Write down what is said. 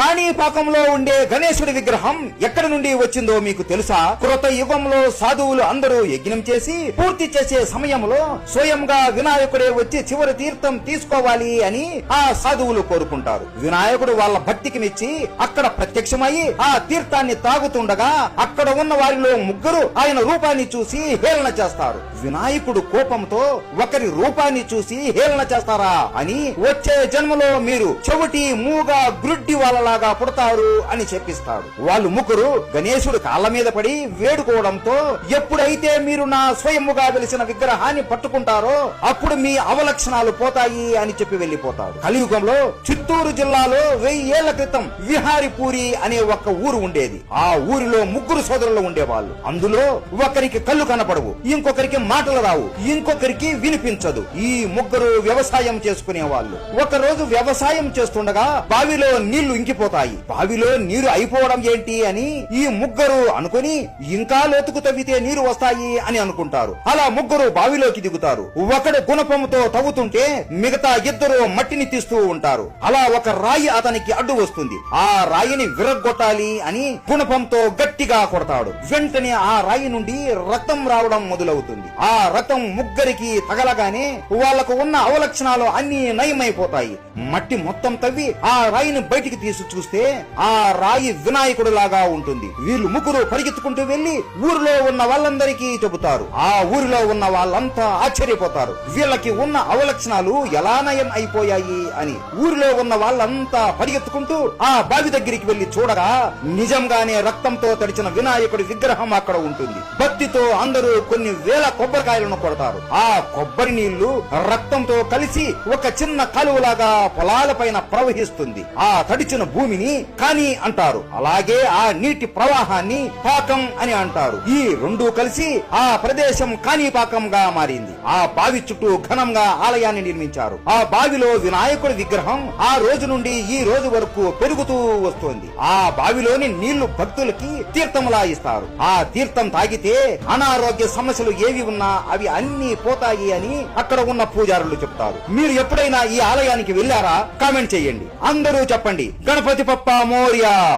కాణిపాకంలో ఉండే గణేశుడి విగ్రహం ఎక్కడి నుండి వచ్చిందో మీకు తెలుసా? కృత యుగంలో సాధువులు అందరూ యజ్ఞం చేసి పూర్తి చేసే సమయంలో స్వయంగా వినాయకుడే వచ్చి చివరి తీర్థం తీసుకోవాలి అని ఆ సాధువులు కోరుకుంటారు. వినాయకుడు వాళ్ళ భక్తికి మెచ్చి అక్కడ ప్రత్యక్షమై ఆ తీర్థాన్ని తాగుతుండగా అక్కడ ఉన్న వారిలో ముగ్గురు ఆయన రూపాన్ని చూసి హేళన చేస్తారు. వినాయకుడు కోపంతో ఒకరి రూపాన్ని చూసి హేళన చేస్తారా అని వచ్చే జన్మలో మీరు చెవిటి మూగా గ్రుడ్డి వాళ్ళలాగా పుడతారు అని చెప్పిస్తాడు. వాళ్ళు ముగ్గురు గణేశుడు కాళ్ళ మీద పడి వేడుకోవడంతో ఎప్పుడైతే మీరు నా స్వయముగా వెలిసిన విగ్రహాన్ని పట్టుకుంటారో అప్పుడు మీ అవలక్షణాలు పోతాయి అని చెప్పి వెళ్లిపోతాడు. కలియుగంలో చిత్తూరు జిల్లాలో 1000 ఏళ్ల క్రితం విహారిపూరి అనే ఒక ఊరు ఉండేది. ఆ ఊరిలో ముగ్గురు సోదరులు ఉండేవాళ్ళు. అందులో ఒకరికి కళ్ళు కనపడవు, ఇంకొకరికి మాటలు రావు, ఇంకొకరికి వినిపించదు. ఈ ముగ్గురు వ్యవసాయం చేసుకునేవాళ్ళు. ఒక రోజు వ్యవసాయం చేస్తుండగా బావిలో నీళ్లు ఇంకిపోతాయి. బావిలో నీరు అయిపోవడం ఏంటి అని ఈ ముగ్గురు అనుకుని ఇంకా లోతుకు తవ్వితే నీరు వస్తాయి అని అనుకుంటారు. అలా ముగ్గురు బావిలోకి దిగుతారు. ఒకడు గుణపంతో తవ్వుతుంటే మిగతా ఇద్దరు మట్టిని తీస్తూ ఉంటారు. అలా ఒక రాయి అతనికి అడ్డు వస్తుంది. ఆ రాయిని విరగ్గొట్టాలి అని గుణపంతో గట్టిగా కొడతాడు. వెంటనే ఆ రాయి నుండి రక్తం రావడం మొదలవుతుంది. ఆ రక్తం ముగ్గురికి తగలగానే వాళ్లకు ఉన్న అవలక్షణాలు అన్ని నయమైపోతాయి. మట్టి మొత్తం తవ్వి ఆ రాయిని బయటికి తీసి చూస్తే ఆ రాయి వినాయకుడు లాగా ఉంటుంది. వీళ్ళు ముగ్గురు పరిగెత్తుకుంటూ వెళ్లి ఊరిలో ఉన్న వాళ్ళందరికీ చెబుతారు. ఆ ఊరిలో ఉన్న వాళ్ళంతా ఆశ్చర్యపోతారు. వీళ్ళకి ఉన్న అవలక్షణాలు ఎలా నయం అయిపోయాయి అని. ఊరిలో ఉన్న వాళ్ళంతా పరిగెత్తుకుంటూ ఆ బావి దగ్గరికి వెళ్లి చూడగా నిజంగానే రక్తంతో తడిచిన వినాయకుడి విగ్రహం అక్కడ ఉంటుంది. భక్తితో అందరూ కొన్ని వేల కొబ్బరికాయలను కొడతారు. ఆ కొబ్బరి నీళ్లు రక్తంతో కలిసి ఒక చిన్న కాలువలాగా పొలాలపైన ప్రవహిస్తుంది. ఆ తడిచిన భూమిని కాని అంటారు. అలాగే ఆ నీటి ప్రవాహాన్ని పాకం అని అంటారు. ఈ రెండూ కలిసి ఆ ప్రదేశం కాణిపాకంగా మారింది. ఆ బావి చుట్టూ ఘనంగా ఆలయాన్ని నిర్మించారు. ఆ బావిలో వినాయకుడి విగ్రహం ఆ రోజు నుండి ఈ రోజు వరకు పెరుగుతూ వస్తోంది. ఆ బావిలోని నీళ్లు భక్తులకి తీర్థములా ఇస్తారు. ఆ తీర్థం తాగితే అనారోగ్య సమస్యలు ఏవి ఉన్నా అవి అన్ని పోతాయి అని అక్కడ ఉన్న పూజారులు చెప్తారు. మీరు ఎప్పుడైనా ఈ ఆలయానికి వెళ్లారా? కామెంట్ చేయండి. అందరూ చెప్పండి. గణపతి బప్పా మోరియా.